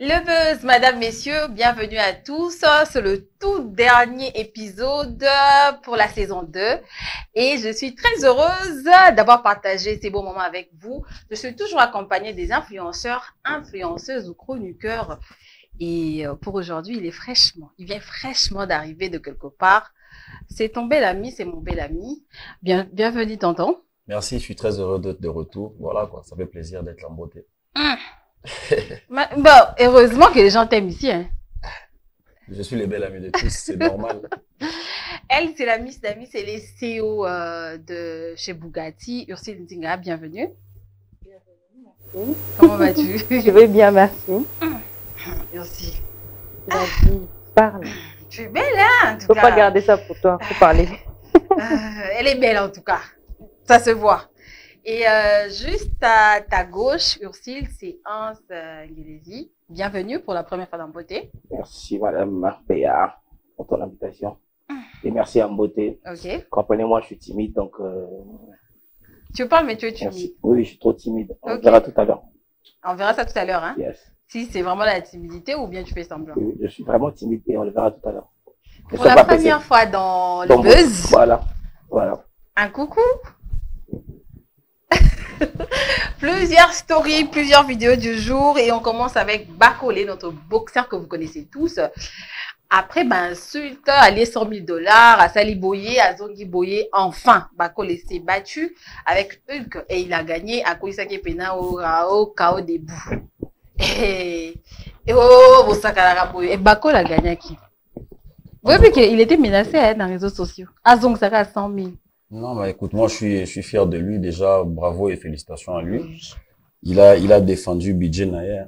Le buzz, mesdames, messieurs, bienvenue à tous. C'est le tout dernier épisode pour la saison 2 et je suis très heureuse d'avoir partagé ces beaux moments avec vous. Je suis toujours accompagnée des influenceurs, influenceuses ou chroniqueurs et pour aujourd'hui, il vient fraîchement d'arriver de quelque part. C'est ton bel ami, c'est mon bel ami. Bienvenue, tonton. Merci, je suis très heureux d'être de retour. Voilà quoi, ça fait plaisir d'être en beauté. Bon, heureusement que les gens t'aiment ici, hein. Je suis le bel ami de tous, c'est normal. Elle, c'est la Miss Dami, c'est les CEO de chez Bugatti. Ursule Ndinga, bienvenue. Bienvenue. Comment vas-tu? Je vais bien, merci. Ursule. Vas-y, parle. Tu es belle, hein, en tout Faut cas. pas garder ça pour toi, faut parler. Elle est belle, en tout cas. Ça se voit. Et juste à ta gauche, Ursule, c'est Hans Ngélesi. Bienvenue pour la première fois dans Beauté. Merci Madame Marpéa pour ton invitation. Et merci à Beauté. Ok. Comprenez-moi, je suis timide, donc Tu parles, mais tu es timide. merci. Oui, je suis trop timide. On Ok. verra tout à l'heure. On verra ça tout à l'heure, hein. Yes. Si c'est vraiment la timidité ou bien tu fais semblant. Oui, je suis vraiment timide et on le verra tout à l'heure. Ne Pour sois la pas pressé. première fois dans le Donc, buzz, Voilà. Voilà. un coucou. Plusieurs stories, plusieurs vidéos du jour et on commence avec Bakole, notre boxeur que vous connaissez tous. Après, ben, suite à les 100 000 $, à Sali Boye, à Zongi Boye, enfin, Bakole s'est battu avec Hulk et il a gagné à Koisake Pena au KO debout. Et oh, et Bakole a gagné à qui? Vous voyez qu'il était menacé hein, dans les réseaux sociaux. À Zong Saka à 100 000. Non, mais écoute, moi je suis fier de lui. Déjà, bravo et félicitations à lui. Il a défendu Bidje Nayer,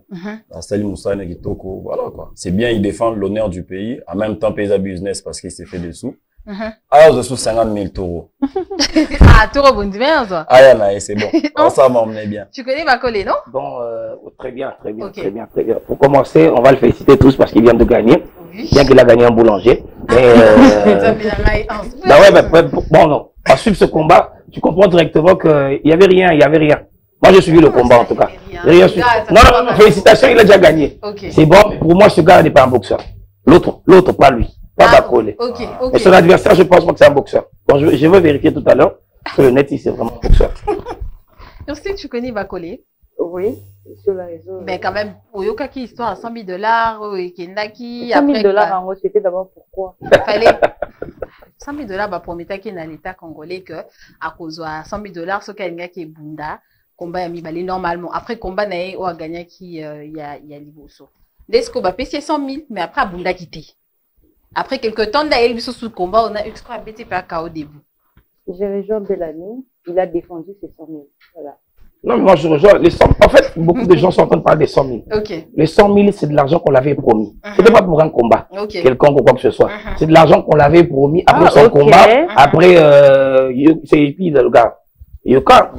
Astali Moussa Kitoko, voilà quoi. C'est bien, il défend l'honneur du pays, en même temps paye sa business parce qu'il s'est fait des sous. Ah, je suis 50 000 taureaux. Ah, tout rebondit bien, toi. Ah, Yana, c'est bon. Alors, ça m'emmenait bien. Tu connais Bakole, non? Bon, très bien, très bien, Ok. très bien, très bien. Pour commencer, on va le féliciter tous parce qu'il vient de gagner. Oui. Bien qu'il a gagné un boulanger. Mais, Ça fait la raille en bah ouais, mais bon, non. À suivre ce combat, tu comprends directement qu'il y avait rien, il y avait rien. Moi, j'ai suivi le combat, en tout cas. J'ai rien suivi. Non, non, non, félicitations, il a déjà gagné. Ok. C'est bon, mais pour moi, ce gars n'est pas un boxeur. L'autre, pas lui. Pas Ah, Bakole. ok, Et ok. son adversaire, je pense pas que c'est un boxeur. Bon, je veux vérifier tout à l'heure. Parce que le net, il c'est vraiment un boxeur. Est-ce que tu connais Bakole? Oui, sur le réseau. Mais quand même, Oyoka qui histoire à 100 000 $, et Kendaki. 100 000 $ en haut, c'était d'abord pourquoi? Fallait 100 000 $, bah, pour mettre dans l'État congolais que, à cause de 100 000 $, ce qu'il y a qui est bunda, combat mi balé normalement. Après, combat nae, ou a gagné qui, y a Liboso. L'esco, bah, payé 100 000, mais après, à bunda quitté. Après quelques temps, d'ailleurs, il sous combat, on a eu, je crois, bêté par KO debout. J'ai rejoint Bellamy, il a défendu ses 100 000. Voilà. Non, mais moi, je rejoins les 100 000. En fait, beaucoup de gens sont en train de parler des 100 000. Ok. Les 100 000, c'est de l'argent qu'on l'avait promis. C'était pas pour un combat. Ok. Quelconque ou quoi que ce soit. C'est de l'argent qu'on l'avait promis après Ah, son ok. combat. Après, c'est qui le gars? Yoka.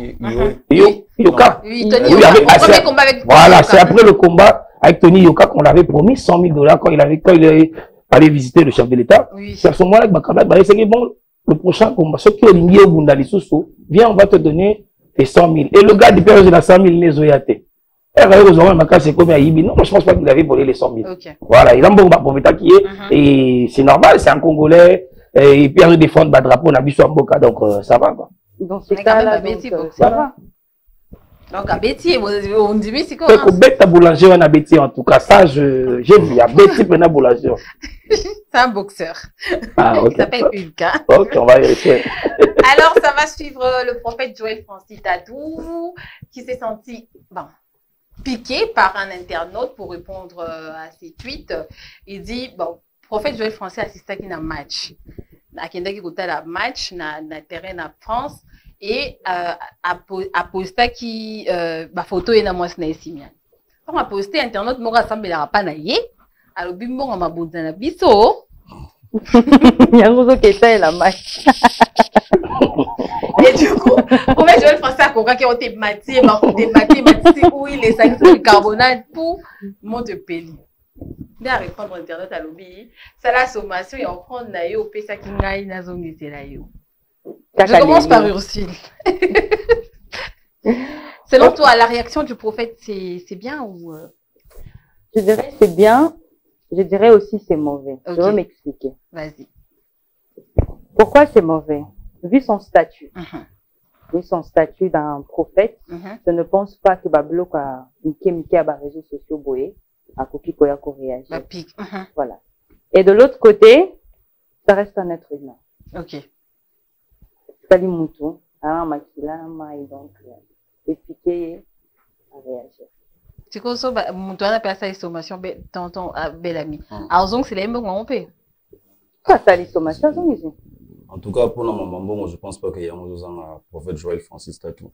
Yoka. Oui, Tony, Oui, Yoka, avec- au ah, premier c'est- combat avec Voilà, Yoka. c'est après le combat avec Tony Yoka qu'on l'avait promis 100 000 $ quand il est allé visiter le chef de l'État. Oui. C'est à ce moment-là que Bakaba, c'est que bon, le prochain combat, ceux qui ont lié au Bundali Soussou, viens, on va te donner tes 100 000. Et le gars du père de la 100 000, il les a yaté. Et c'est comme Aïbi. Non, moi, je pense pas qu'il avait volé les 100 000. Ok. Voilà, il a un bon pour qui est. Et c'est normal, c'est un Congolais. Et puis, il défend le drapeau, on a vu sur Mboka, donc ça va, quoi. Dans ce Mais quand même, cas-là, à Betty, donc, pour ça va. Donc, à Betty, on dit, mais c'est quoi? Fait que bête à boulanger, on a Betty, en tout cas. Ça, j'ai vu, il y a Betty, on a boulanger. C'est un boxeur. Ah, Il ok. s'appelle Hulk. Hein. Ok, on va vérifier. Alors, ça va suivre le prophète Joël Francis Tadou, qui s'est senti piqué par un internaute pour répondre à ses tweets. Il dit, bon, prophète Joël Francis assiste à un match. À Kendaki Kota la match, na terrain na France, et a posté qui, photo et na moi na esimia. On a posté internaute, moi rassemble la rapanaye, alors bimbo on m'a bouddha na biso. Yango Keta et la match. Et du coup, pour mettre Joël Français à Coca qui ont été matés, où il est salé sur le carbonate pour monte peli. Bien répondre internet à lobby. C'est la sommation et on prend naïo, pesa qui n'aille na zone de laïo. Je commence par Ursule. Selon toi, la réaction du prophète, c'est bien ou Je dirais c'est bien, je dirais aussi c'est mauvais. Ok. Je vais m'expliquer. Vas-y. Pourquoi c'est mauvais? Vu son statut. Mhm. Vu son statut d'un prophète, Mhm. je ne pense pas que Bablo a Mike à réseaux sociaux boé, à Koki Koya ko réagir. Ma pique. Mhm. Voilà. Et de l'autre côté, ça reste un être humain. Ok. Sali Moutou, un makila, et donc, expliquer à réagir. C'est quoi ça? Mon toit appelle ça sommation, tonton, bel ami. Mhm. Alors, donc, c'est les mêmes qu'on peut. Quoi, ça, les sommations, sont ici? En tout cas, pour Maman Mambo, je ne pense pas qu'il y a un prophète Joël Francis Tatou.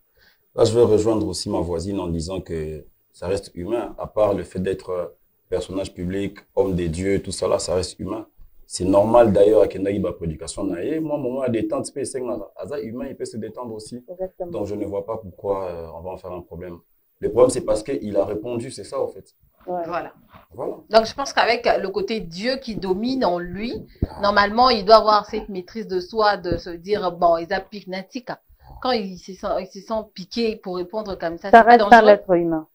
Là, je vais rejoindre aussi ma voisine en disant que ça reste humain. À part le fait d'être personnage public, homme des dieux, tout ça là, ça reste humain. C'est normal d'ailleurs à Kendagi ba prédication naïe. Moi, moment à détente, c'est humain, il peut se détendre aussi. Exactement. Donc, je ne vois pas pourquoi on va en faire un problème. Le problème, c'est parce qu'il a répondu, c'est ça, en fait. Ouais. Voilà. Voilà. Donc, je pense qu'avec le côté Dieu qui domine en lui, normalement, il doit avoir cette maîtrise de soi, de se dire, bon, ils appliquent Natika. Quand il se sent piqué pour répondre comme ça, Ça c'est pas reste un dangereux. être humain.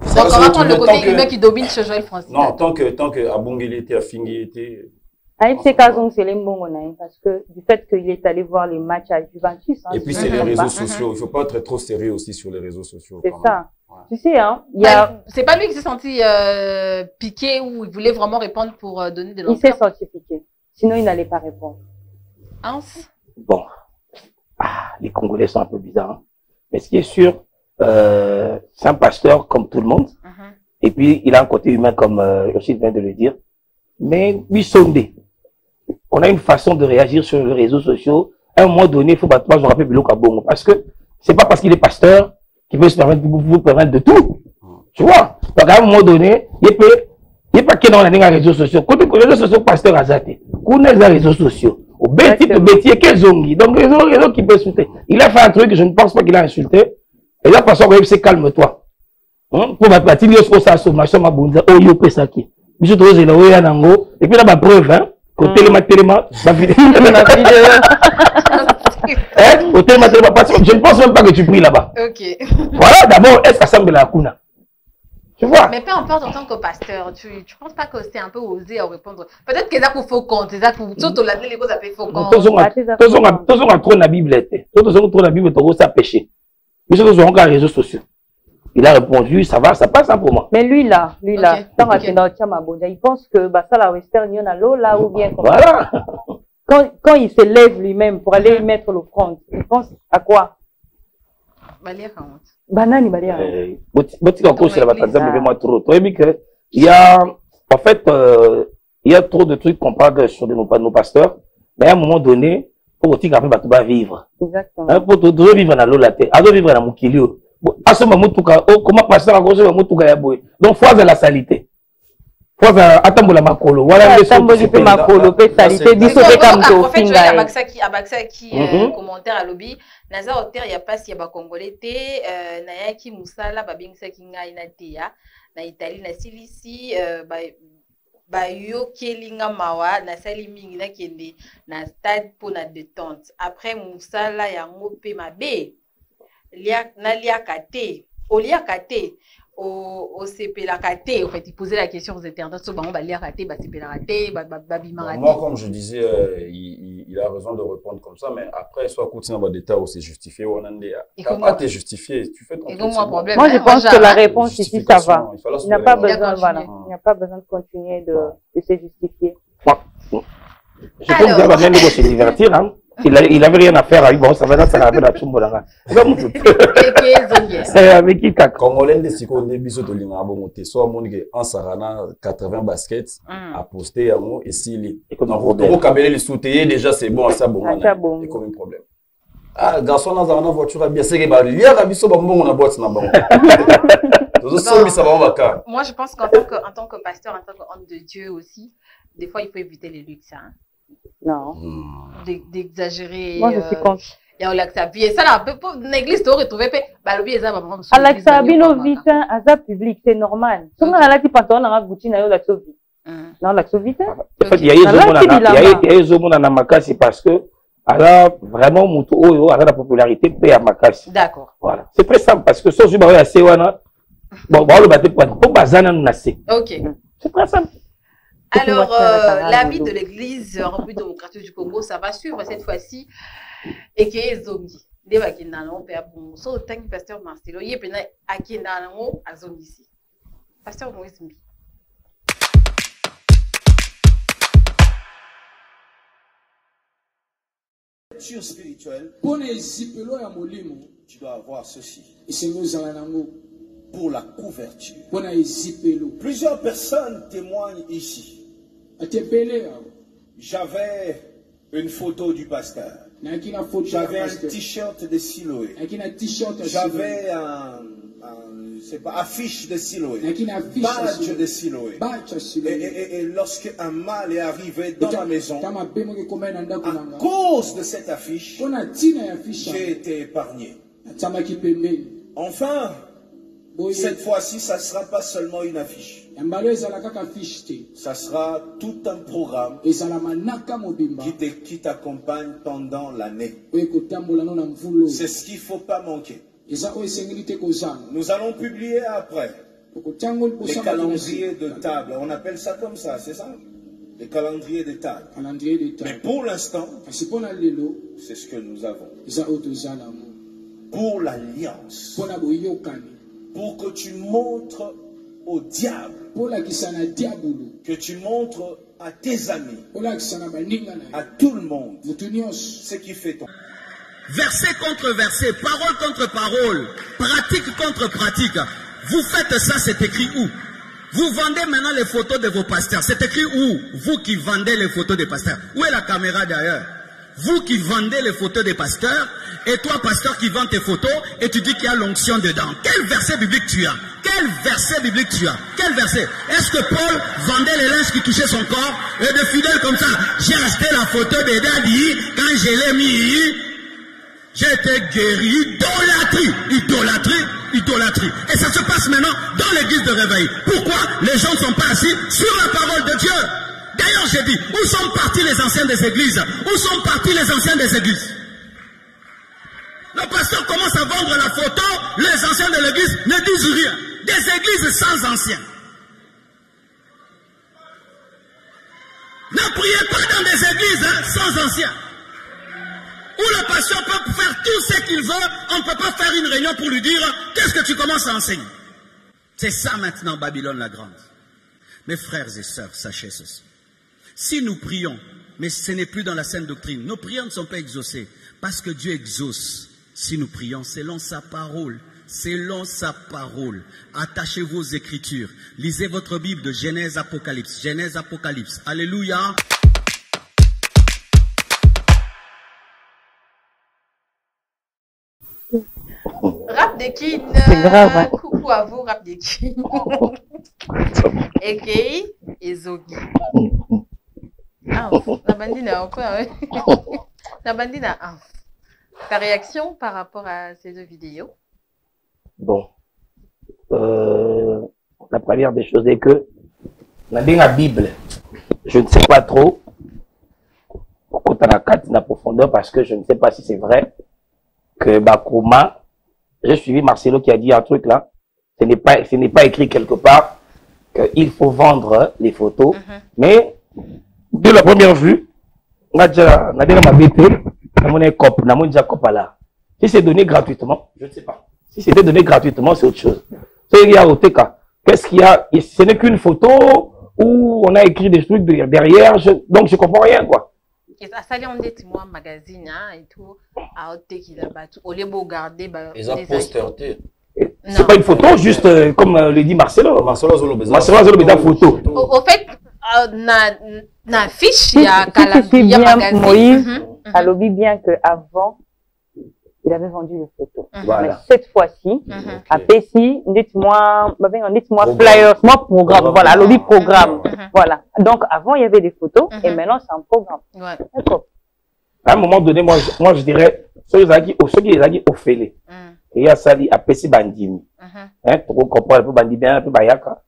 Donc, on va prendre le côté humain qui domine chez Joël Francis. Non, tant que Abongeli était, Afingi était. Avec ces cas, c'est les bons, parce que du fait qu'il est allé voir les matchs à Juventus. Hein, Et puis, c'est les réseaux sociaux. Il ne faut pas être trop sérieux aussi sur les réseaux sociaux. C'est quand ça. même. Ouais. Tu sais, hein, il y a. C'est pas lui qui s'est senti piqué ou il voulait vraiment répondre pour donner de Il s'est l'ampleur. senti piqué. Sinon, il n'allait pas répondre. Hans? Bon. Ah, les Congolais sont un peu bizarres. Hein. Mais ce qui est sûr, c'est un pasteur comme tout le monde. Mhm. Et puis, il a un côté humain comme Yoshid vient de le dire. Mais lui, sondé. On a une façon de réagir sur les réseaux sociaux. À un moment donné, il faut battre, je me rappelle Biloko Bongo. Parce que c'est pas parce qu'il est pasteur qu'il peut se permettre de vous permettre de tout. Tu vois? Donc, à un moment donné, il pas qu'il y a dans les réseaux sociaux. Quand les réseaux sociaux, pasteur Azate, qu'on a les réseaux sociaux. Au bêtis, au bêtis, quel zongi. Donc, les réseaux qui peut insulter. Il a fait un truc, je ne pense pas qu'il a insulté. Et là, façon, c'est calme-toi. Pour ma partie, il y a ce ça, sommation, ma bonne, oh, yo, pesaki. Je trouve que c'est là, oui, nango. Et puis là, ma preuve, hein. Au téléma, ma vidéo. Au téléma, je ne pense même pas que tu pries là-bas. Ok. Voilà, d'abord, est-ce que ça me la kuna? Tu vois? Mais peu importe, en tant que pasteur, tu penses pas que c'est un peu osé à répondre? Peut-être que c'est pour faux compte, c'est ça pour surtout la les causes à faux compte. Tous ont trop la Bible. Tous ont trop la Bible, tous ça péché. Mais tous ont les réseaux sociaux. Il a répondu, ça va, ça passe hein, pour moi. Mais lui là, Ok. tant qu'il il pense que bah, ça la western, il y en a l'eau là ou bien comme Voilà. quand il se lève lui-même pour aller lui mettre l'offrande, il pense à quoi? Valérie Raoult. Banane, Balia. Botika Koshe, la Batanzam, mais moi trop. Tu vois, il y a, en fait, il y a trop de trucs qu'on parle sur nos pasteurs, mais à un moment donné, pour Botika après, tu vas vivre. Exactement. Pour tu dois vivre dans l'eau la terre, tu dois vivre dans Mukilio. À ce moment, comment pasteur a gauche, Moutuka Yaboui. Donc, fois de la salité. Fois de Atambola Makolo. Voilà les Tamboli pe Makolo, pe salité, biso pe kamto. En fait, je vais Abaksaki commentaire à lobby. Naza Hotel, il y a pas si y a pas congolais té, Nayaki Moussala, Babingsa Kinga Inatea, na Italie, na Silici, yo Kelinga Mawa, na Sali Mingi na Kende, na stade pour na détente. Après Moussala, ya Mope Mabe, na Liakate, Oliakate. Au CP la raté, en fait, il posait la question aux internautes, on va lire raté, CP la raté, babima raté. Moi, comme je disais, il a raison de répondre comme ça, mais après, soit continue dans des détails où c'est justifié, ou on a pas été justifié, tu fais ton truc. Moi, je pense que la réponse ici, ça va. Il n'a pas besoin, voilà, il n'y a pas besoin de continuer de se justifier. Je pense qu'il va bien se divertir, hein. Il avait rien à faire avec bon, ça va ça rappelle à Chumbolanga. Avec qui kaka. Congolais de siko de biso to linga bongo te so amoni en sarana 80 baskets à poster à moi et s'il est comme on kabele les soutenir déjà c'est bon ça bon et comme un problème. Ah garçon dans une voiture bien c'est que ba lia ka biso ba mbongo na boîte na bango. Moi je pense qu'en tant que pasteur, en tant qu'homme de Dieu aussi, des fois il faut éviter les luxes hein. Non. D'exagérer. Moi, je suis contre. Et on l'accepte. Et ça, là, l'église, tu retrouvé, bah, le biais, ça va vraiment. Alaxabino Vitin, azap public, c'est normal. Si on a la type pantalon, on a Gucci, on a l'axovite. Non, l'axovite. En fait, il y a eu Zomona na Makasi parce que, alors, vraiment, Moutou, a la popularité, paye à Makasi. D'accord. Voilà. C'est très simple parce que, sauf que je assez, Bon, le bateau pour bazana nous nasser. Ok. C'est très simple. Alors, la vie de l'église République démocratique du Congo, ça va suivre cette fois-ci. Et qui est Zongi. Deba qui n'a pas peur pour so tant que pasteur Marcelo, il est à qui n'a pas à Zongi ici. Pasteur Moïse Mbi. Spirituelle, tu dois avoir ceci pour la couverture. Plusieurs personnes témoignent ici. J'avais une photo du pasteur. J'avais un t-shirt de Siloé. J'avais affiche de Siloé. Badge de Siloé. Et lorsque un mal est arrivé dans ma maison, à cause de cette affiche, j'ai été épargné. Enfin, cette fois-ci, ça ne sera pas seulement une affiche. Ça sera tout un programme qui t'accompagne pendant l'année. C'est ce qu'il ne faut pas manquer. Nous allons publier après les calendriers de table. On appelle ça comme ça, c'est ça? Les calendriers de table. Mais pour l'instant, c'est ce que nous avons. Pour l'alliance. Pour que tu montres au diable, que tu montres à tes amis, à tout le monde, ce qui fait ton. Verset contre verset, parole contre parole, pratique contre pratique. Vous faites ça, c'est écrit où? Vous vendez maintenant les photos de vos pasteurs. C'est écrit où? Vous qui vendez les photos des pasteurs. Où est la caméra d'ailleurs? Vous qui vendez les photos des pasteurs, et toi, pasteur, qui vends tes photos, et tu dis qu'il y a l'onction dedans. Quel verset biblique tu as? Quel verset biblique tu as? Quel verset? Est-ce que Paul vendait les linges qui touchaient son corps, et de fidèles comme ça? J'ai acheté la photo de Daddy, quand je l'ai mis, j'ai été guéri. Idolâtrie, idolâtrie, idolâtrie. Et ça se passe maintenant dans l'église de réveil. Pourquoi les gens ne sont pas assis sur la parole de Dieu? D'ailleurs, j'ai dit, où sont partis les anciens des églises? Où sont partis les anciens des églises? Le pasteur commence à vendre la photo, les anciens de l'église ne disent rien. Des églises sans anciens. Ne priez pas dans des églises sans anciens. Où le pasteur peut faire tout ce qu'il veut, on ne peut pas faire une réunion pour lui dire qu'est-ce que tu commences à enseigner. C'est ça maintenant Babylone la Grande. Mes frères et sœurs, sachez ceci. Si nous prions, mais ce n'est plus dans la sainte doctrine, nos prières ne sont pas exaucées, parce que Dieu exauce si nous prions selon sa parole. Selon sa parole. Attachez vos écritures. Lisez votre Bible de Genèse, Apocalypse. Genèse, Apocalypse. Alléluia. Rap de Kin. C'est grave, hein? Coucou à vous, Rap de Kin. Eke et Zogi. Ah, la bandine a encore. La bandine a un. Ta réaction par rapport à ces deux vidéos? Bon. La première des choses est que dans la Bible, je ne sais pas trop quand on a 4 en profondeur parce que je ne sais pas si c'est vrai que Bakoma, j'ai suivi Marcelo qui a dit un truc là, ce n'est pas écrit quelque part qu'il faut vendre les photos, mais de la première vue, on a déjà ma bête. Si c'est donné gratuitement, je ne sais pas. Si c'était donné gratuitement, c'est autre chose. Qu'est-ce qu'il y a? Ce n'est qu'une photo où on a écrit des trucs derrière, donc je ne comprends rien, quoi. Et ça, ça, on dit, moi, magazine, et tout, à haute qui là-bas, au lieu de garder, c'est pas une photo, juste comme le dit Marcelo. Marcelo Zolo, photo. Au fait, na fiche, il y a magazine. Moïse a lobby bien qu'avant, il avait vendu les photos. Voilà. Mais cette fois-ci, à Pessi, dites-moi flyers, moi programme, voilà, lobby programme. Voilà. Donc avant, il y avait des photos et maintenant, c'est un programme. Ouais. D'accord. À un moment donné, moi je dirais, ceux qui ont au fêlé. Et il y a ça, à Pessi Bandini. Pour comprendre un peu Bandi bien, un peu Bayaka.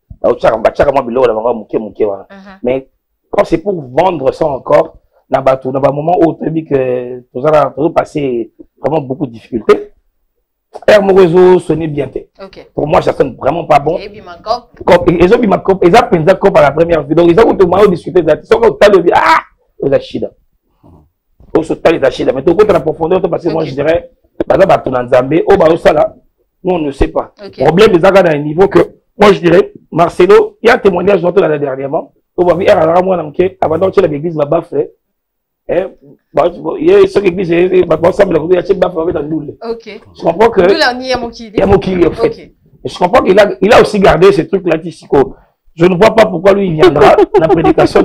Mais quand c'est pour vendre ça encore, dans un moment où tu as vu que tu as passé vraiment beaucoup de difficultés, Air Morezo sonnait bien. Ok. Pour moi, ça sonne vraiment pas bon. Et puis ma cop. Ils ont mis ma cop. Ils ont pris la cop à la première vue. Donc, ils ont automatisé discuter de la tête. Ils ont dit, ah, ils ont chida. Ils ont chida. Mais tout contre la profondeur, parce que moi, je dirais, par exemple, à Tunanzambé, au Barosala, nous, on ne sait pas. Le problème des agents à un niveau que, moi, je dirais, Marcelo, il y a un témoignage dont on a dernièrement. On va dire, avant d'entrer à l'église, ma baffe, il y a ce l'église, il y a je comprends que il y a Mokili, en fait. Je comprends qu'il a aussi gardé ces trucs-là ici. Je ne vois pas pourquoi lui il viendra dans la prédication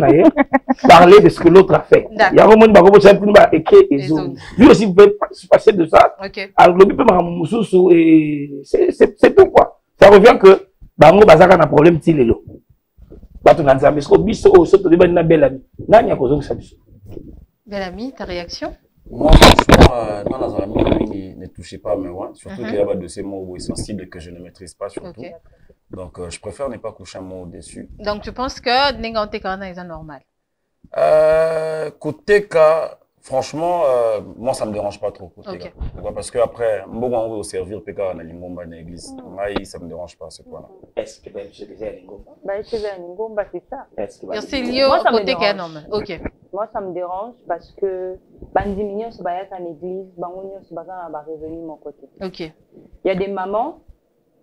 parler de ce que l'autre a fait. Il y a un moment où lui aussi vous pouvez se passer de ça. Alors le c'est tout quoi. Ça revient que Bango Bazaka a un problème tilelo. Bel ami, ta réaction? Moi, franchement, dans les amis, ne touchez pas à mes loin. Surtout qu'il y a de ces mots sensibles que je ne maîtrise pas surtout. Donc, je préfère ne pas coucher un mot dessus. Donc, tu penses que Nenganté Kana est normal? Côté cas, franchement, moi, ça ne me dérange pas trop. Côté cas. Parce qu'après, je vais servir PK dans l'Ingomba dans l'église. Moi, ça ne me dérange pas à ce point-là. Est-ce que je faisais à l'Ingomba? Je faisais à l'Ingomba, c'est ça. C'est lié au côté qui est normal. Ok. Moi, ça me dérange parce que Bandi Mignon se bat en église, Bangonio se bat dans la revenu de mon côté. Ok. Il y a des mamans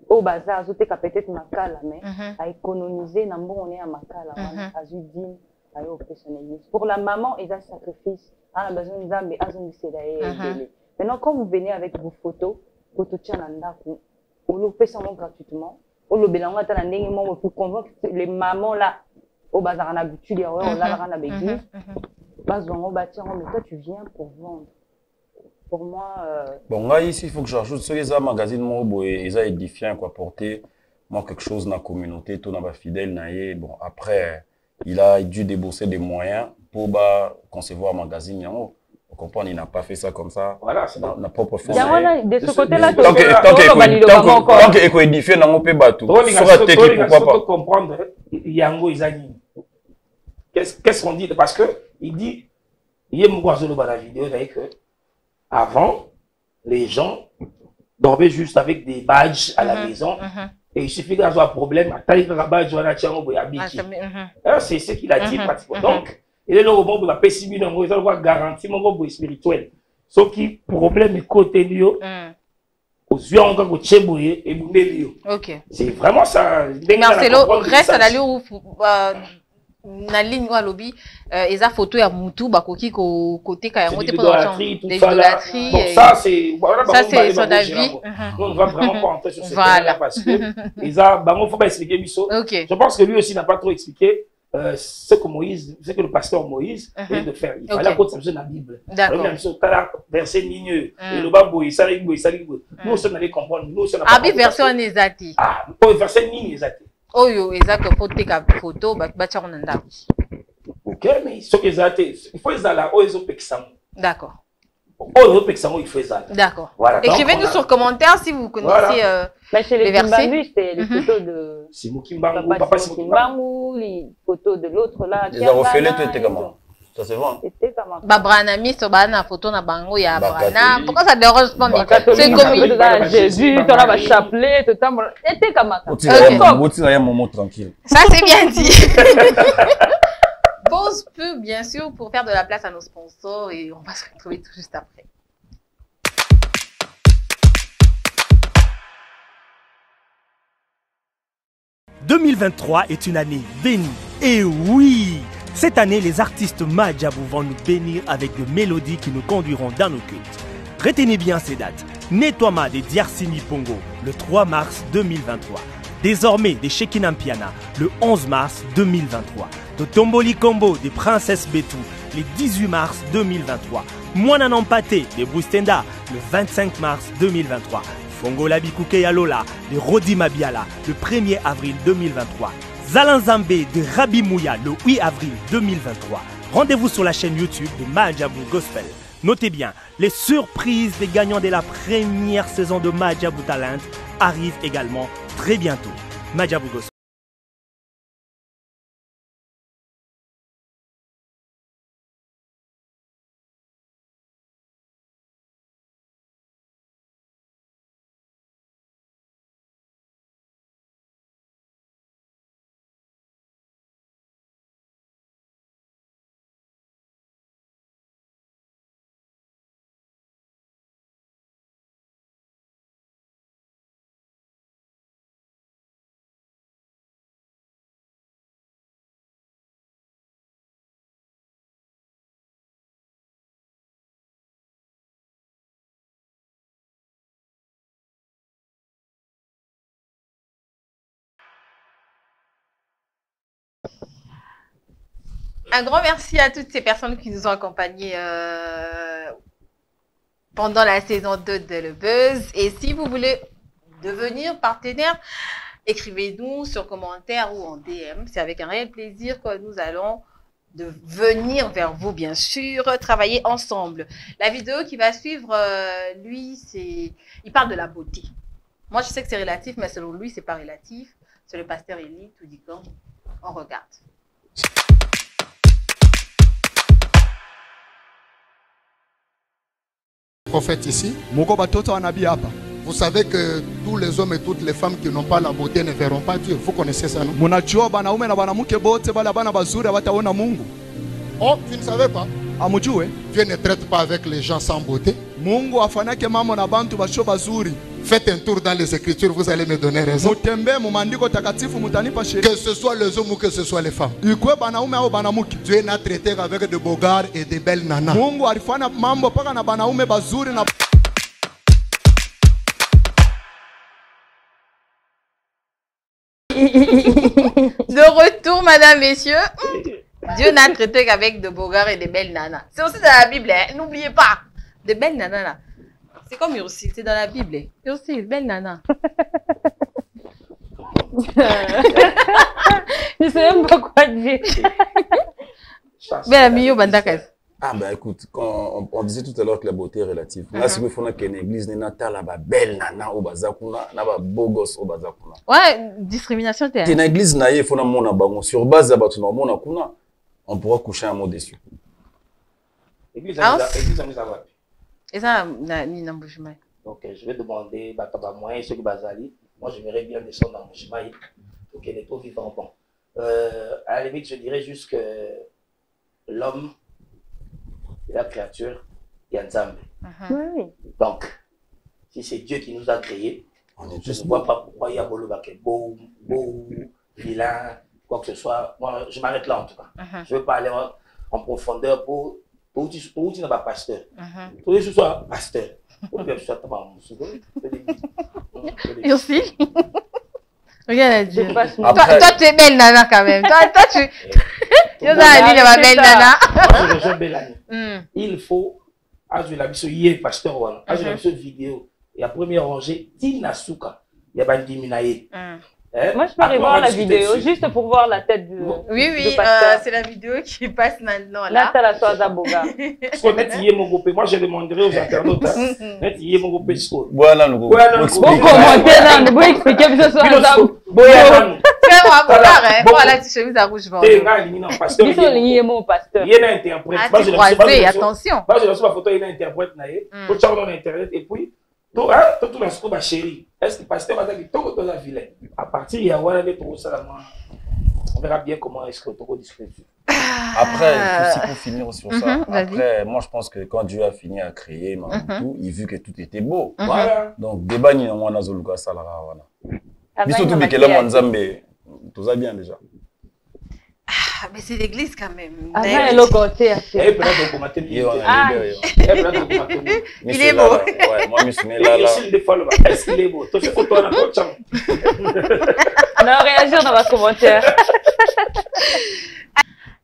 au bazar, elles ont peut-être makala, mais à économiser, on est à makala, à Zudim, à l'église. Pour la maman, il y a un sacrifice. À la besoin d'Ambe, à son maintenant, quand vous venez avec vos photos, photos tchanandaku, on le fait seulement gratuitement. On le bélange à la pour convaincre les mamans là. Au bazar en habitude, on l'a en habitude. Mais toi, tu viens pour vendre. Pour moi. Bon, là, ici, il faut que j'ajoute ce les magazines, ils ont édifiant, quoi, porter moi quelque chose dans la communauté, tout dans ma fidèle, bon, après, il a dû débourser des moyens pour concevoir un magazine, vous comprenez, il n'a pas fait ça comme ça. Voilà, c'est dans la propre force. De ce côté-là, tant que édifié, on peut battre tout. Pourquoi pas comprendre, Yango Izani. Qu'est-ce qu'on dit? Parce que il dit, il y a dans la vidéo, que avant, les gens dormaient juste avec des badges à la maison. Et il suffit d'avoir un problème, c'est ce qu'il a dit pratiquement. Donc, il est là au moment où la pessimité, il doit garantir mon goût spirituel. Sauf que le problème est côté lui, aux yeux encore au tchébouye et boulé. C'est vraiment ça. Marcelo reste à la ligne na ligne wa lobby eza photo ya mutu bakoki ko côté ka yango te pendant l'idolâtrie. Bon, ça c'est son avis. On ne va vraiment pas entrer sur ce point-là parce que il faut pas expliquer Bisso. Je pense que lui aussi n'a pas trop expliqué ce que le pasteur Moïse vient de faire. Il fallait qu'on s'absorbe dans la Bible. D'accord. Verset ligneux. Et le bambou, il s'allait. Nous, on allait comprendre. Abi version en ezati. Ah, verset ligneux ezati. Oyo ezaka poteka photo batia on ndako. OK, mais ce que ezati, il faut ezala oyo pekisamo. D'accord. Oyo pekisamo il faut ezala. D'accord. Voilà. Écrivez-nous sur commentaire si vous connaissez les versets. C'est les photos de Simukimbangu, papa Simukimbangu, les photos de l'autre là. Les a refait tout était comment? Ça c'est bon. C'était comment? Branami sur bana photo na bango ya Brana. Pourquoi ça dérange pas mais c'est comme Jésus, tu as le chapelet, tout ça. C'était comme ça. Un moment tranquille. Ça c'est bien dit. Pause pub bien sûr pour faire de la place à nos sponsors et on va se retrouver tout juste après. « 2023 est une année bénie. Et oui, cette année, les artistes Madjabou vont nous bénir avec de mélodies qui nous conduiront dans nos cultes. Retenez bien ces dates. Nettoiement des Diarsini Pongo, le 3 mars 2023. Désormais, des Shekinah Piana, le 11 mars 2023. De Tomboli Combo des Princesses Betou, le 18 mars 2023. Moana Nampate des Boustenda, le 25 mars 2023. Fongo Labikouke Yalola de Rodi Mabiala le 1er avril 2023. Zalan Zambé de Rabi Mouya le 8 avril 2023. Rendez-vous sur la chaîne YouTube de Madjabou Gospel. Notez bien, les surprises des gagnants de la première saison de Madjabou Talent arrivent également très bientôt. Madjabou Gospel. Un grand merci à toutes ces personnes qui nous ont accompagnés pendant la saison 2 de Le Buzz. Et si vous voulez devenir partenaire, écrivez-nous sur commentaire ou en DM. C'est avec un réel plaisir que nous allons venir vers vous, bien sûr, travailler ensemble. La vidéo qui va suivre, lui, il parle de la beauté. Moi, je sais que c'est relatif, mais selon lui, c'est pas relatif. C'est le pasteur Élie, tout dit quand on regarde. Prophète ici. Vous savez que tous les hommes et toutes les femmes qui n'ont pas la beauté ne verront pas Dieu. Vous connaissez ça, non? Oh, tu ne savais pas? Dieu ne traite pas avec les gens sans beauté. Faites un tour dans les Écritures, vous allez me donner raison. Que ce soit les hommes ou que ce soit les femmes. Dieu n'a traité qu'avec de beaux gars et de belles nanas. De retour, madame, messieurs. Dieu n'a traité qu'avec de beaux gars et de belles nanas. C'est aussi dans la Bible, hein? N'oubliez pas. De belles nanas, là. C'est comme Ursil, c'est dans la Bible. Hein? Ursil, belle nana. Je ne sais même pas quoi dire. Belle amie, Bandakas. Ah ben écoute, quand on disait tout à l'heure que la beauté est relative. Là, c'est qu'il faut qu'il y ait une église, il y a une belle nana au bazakuna, il y a un beau gosse au bazakuna. Ouais, discrimination. Il y a une église, il faut que sur base de on pourra coucher un mot dessus. Église, et ça, donc, je vais demander à moi, ceux qui bazali. Moi, j'aimerais bien descendre dans mon chemin pour qu'elle n'est pas vivant. Bon. À la limite, je dirais juste que l'homme, la créature, il y a Nzambe. Donc, si c'est Dieu qui nous a créés, je ne vois pas pourquoi il y a beau, vilain, quoi que ce soit. Moi, je m'arrête là en tout cas. Je ne veux pas aller en profondeur pour tu n'as pas pasteur. Pour que ce soit pasteur. Pour que ce soit et aussi, regarde Dieu. Toi, tu es belle nana quand même. Toi, tu... Tu as dit ma belle nana. Je rejoins Bellani. Il faut, je la vis pasteur, je la vis vidéo. Et la première rangée, Tina Souka. Il y a pas Diminaye. Moi, je peux aller voir la vidéo, juste pour voir la tête du Oui, c'est la vidéo qui passe maintenant. Là, tu as la soie d'Aboga. Moi, je demanderai aux internautes. Voilà, nous bon commenter là, nous pouvons expliquer que ce soit Zabo. Voilà, tu chemise à rouge vendu. Ils sont liés, mon pasteur. Il y a un interprète. Attention. Moi, je reçois ma photo, il y a un interprète. Pour tu dans Internet, et puis, tout le monde ma chérie. Est-ce que le pasteur va dire que tout le vilain? À partir de là, on verra bien comment est-ce que tout discute. Après, aussi pour finir sur ça, après, moi je pense que quand Dieu a fini à créer, il vu que tout était beau. Voilà. Donc, débat ni on a zoluka salara voilà. Mais surtout que là mon Nzambe, tout ça bien déjà. Mais c'est l'église quand même. Ah, mais le côté. Il est beau. Ouais, moi je suis là. Est-ce qu'il est beau? Tu fais photo dans ton champ. On a réagi dans votre commentaire.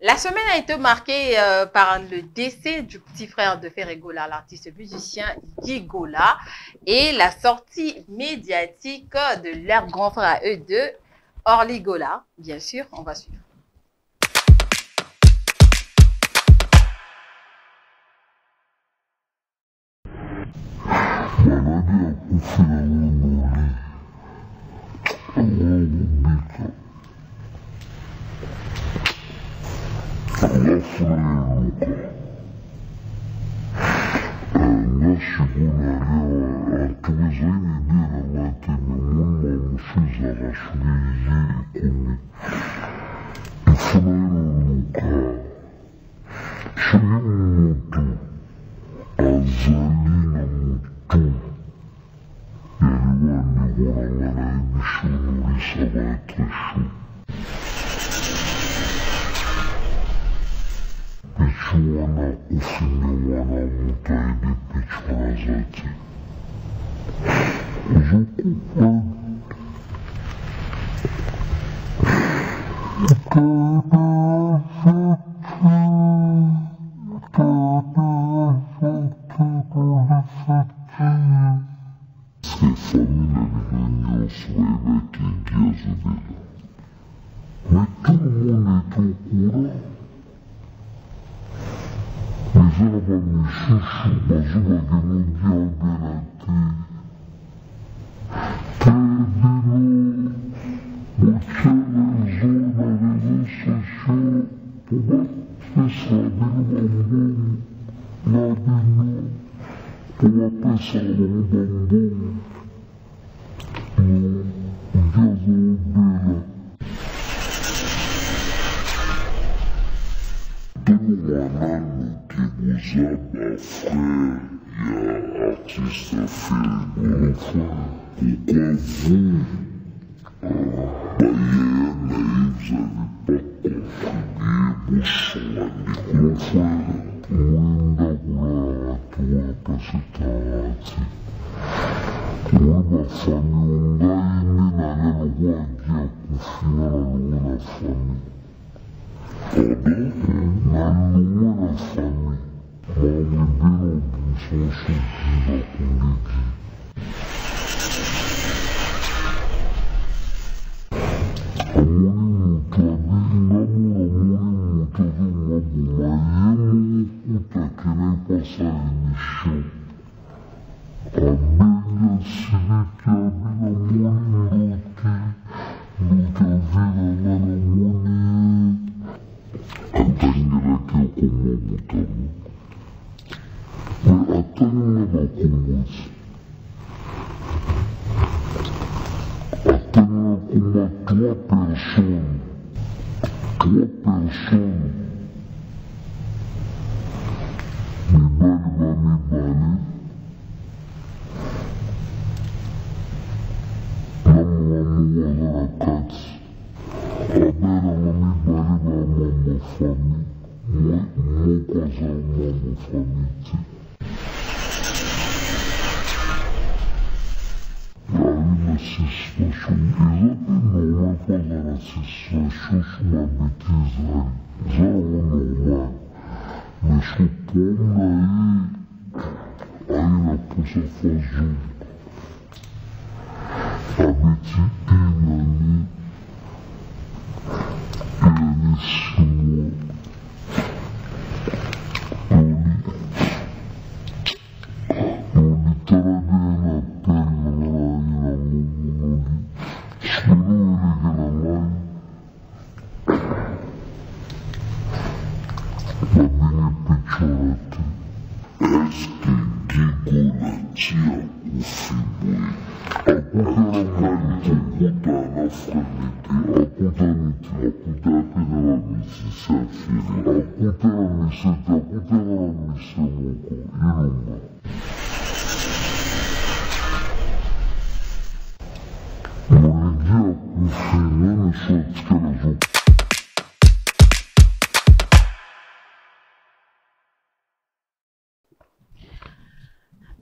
La semaine a été marquée par le décès du petit frère de Ferregola, l'artiste musicien Guy Gola, et la sortie médiatique de leur grand frère à eux deux, Orly Gola. Bien sûr, on va suivre.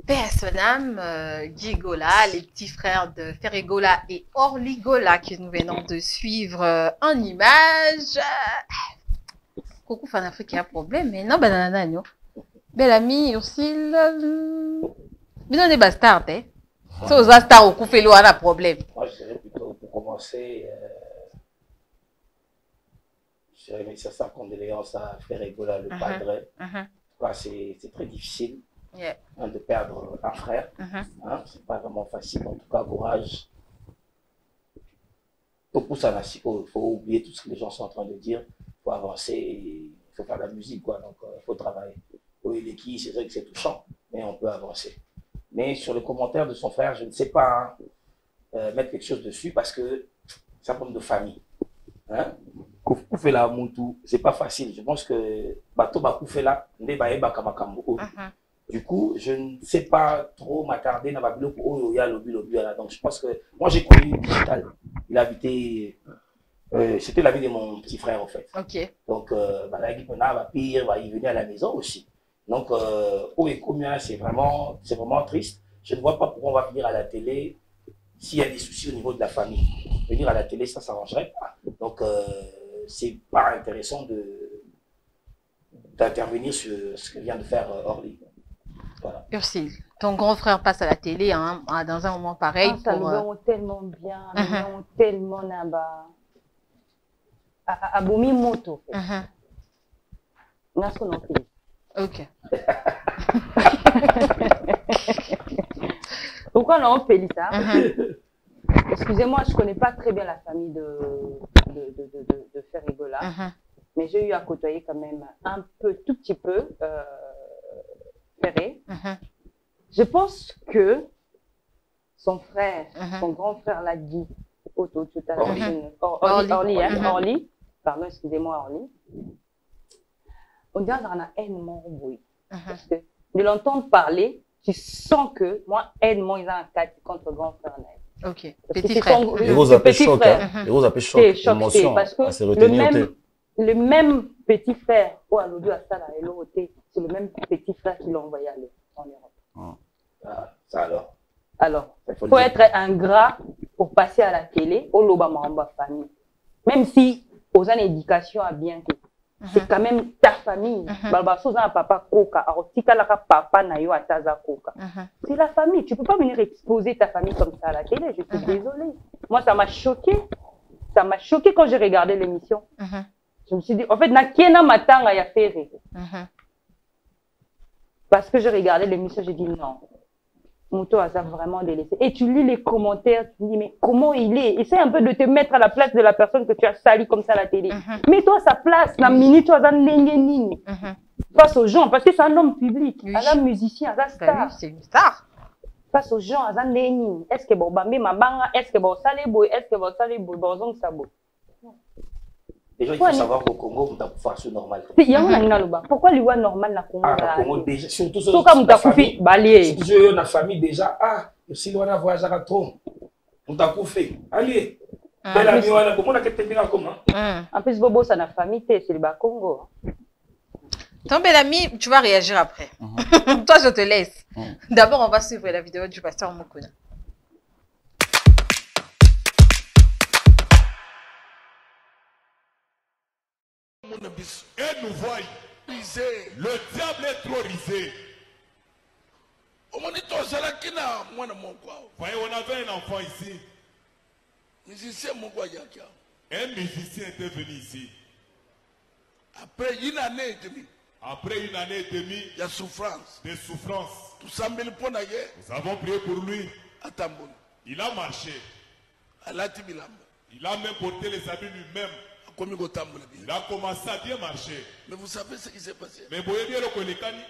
Paix à son âme, Guy Gola, les petits frères de Ferregola et Orly Gola que nous venons de suivre en image. Coucou fan Afrique, il y a un problème, mais non, banana, non. Belle amie, Ursule. Mais non, on est bastard, hein. Si on est star au coup, fait l'eau, on a un problème. Moi, je dirais plutôt, pour commencer, je dirais, mais ça condoléances à Ferregola, le padre. C'est très difficile. Yeah. De perdre un frère, c'est pas vraiment facile, en tout cas courage. Il faut oublier tout ce que les gens sont en train de dire, il faut avancer, il faut faire de la musique, quoi. Donc il faut travailler. Oui, les qui, c'est vrai que c'est touchant, mais on peut avancer. Mais sur le commentaire de son frère, je ne sais pas mettre quelque chose dessus parce que c'est un problème de famille. Koufela Moutou, c'est pas facile. Je pense que Bato Bakoufela, Ndebaye Bakamakambo. Du coup, je ne sais pas trop m'attarder dans ma bio pour Oyoya, Lobby. Donc, je pense que moi, j'ai connu Digital. Il habitait. C'était la vie de mon petit frère, en fait. Ok. Donc, il venait à la maison aussi. Donc, Oyoya, c'est vraiment triste. Je ne vois pas pourquoi on va venir à la télé s'il y a des soucis au niveau de la famille. Venir à la télé, ça ne s'arrangerait pas. Donc, c'est pas intéressant d'intervenir sur ce que vient de faire Orly. Voilà. Ursule, ton grand frère passe à la télé dans un moment pareil. Ça nous rend tellement bien, nous rend tellement naba. Abomi moto. Ok. Pourquoi on appelle ça? Excusez-moi, je ne connais pas très bien la famille de Ferigola, mais j'ai eu à côtoyer quand même un peu, tout petit peu, Ferré. Je pense que son frère, son grand frère l'a dit, Orly, pardon, excusez-moi, Orly, on dirait qu'on a énormément embrouillé. Parce que de l'entendre parler, tu sens que moi, Edmond, il a un cas contre grand frère. Ok, petit frère. Les roses appellent choc, les roses appellent choc, émotion, parce que le même petit frère, c'est le même petit frère qui l'a envoyé en Europe. Ça alors. Alors, il faut être ingrat pour passer à la télé, au Lobama famille. Même si, aux ans d'éducation à bien que c'est quand même ta famille. Papa Koka, alors si tu as papa Nayo Ataza Koka, c'est la famille. Tu ne peux pas venir exposer ta famille comme ça à la télé. Je suis désolée. Moi, ça m'a choqué. Ça m'a choqué quand j'ai regardé l'émission. Je me suis dit, en fait, Nakena Matanga ya Ferré. Parce que j'ai regardé l'émission, j'ai dit non. Mouto a ça vraiment délaissé. Et tu lis les commentaires, tu dis, mais comment il est? Essaye un peu de te mettre à la place de la personne que tu as sali comme ça à la télé. Mets-toi à sa place, la minute, tu as un face aux gens, parce que c'est un homme public, un musicien, un star. C'est une star. Face aux gens, un est-ce que bon, ma banga, est-ce que bon, salé est-ce que bon, salé boy, bon, ça beau. Déjà, il faut savoir qu'au Congo, vous avez fait normal. Pourquoi lui voit normal na Congo? Congo déjà, surtout la famille. Surtout la famille déjà. Ah, si on a voyagé à trop, on t'a fait. Allez. En plus, Bobo, ça n'a famille, c'est le Congo. Ton bel ami, tu vas réagir après. Toi, je te laisse. D'abord, on va suivre la vidéo du pasteur Mukuna. Et nous voyons, le diable est trop risé. Voyez, on avait un enfant ici. Un musicien était venu ici. Après une année et demie. Il y a souffrance. Des souffrances. Nous avons prié pour lui. Il a marché. Il a même porté les habits lui-même. Il a commencé à bien marcher. Mais vous savez ce qui s'est passé? Mais vous voyez bien le Kolikani.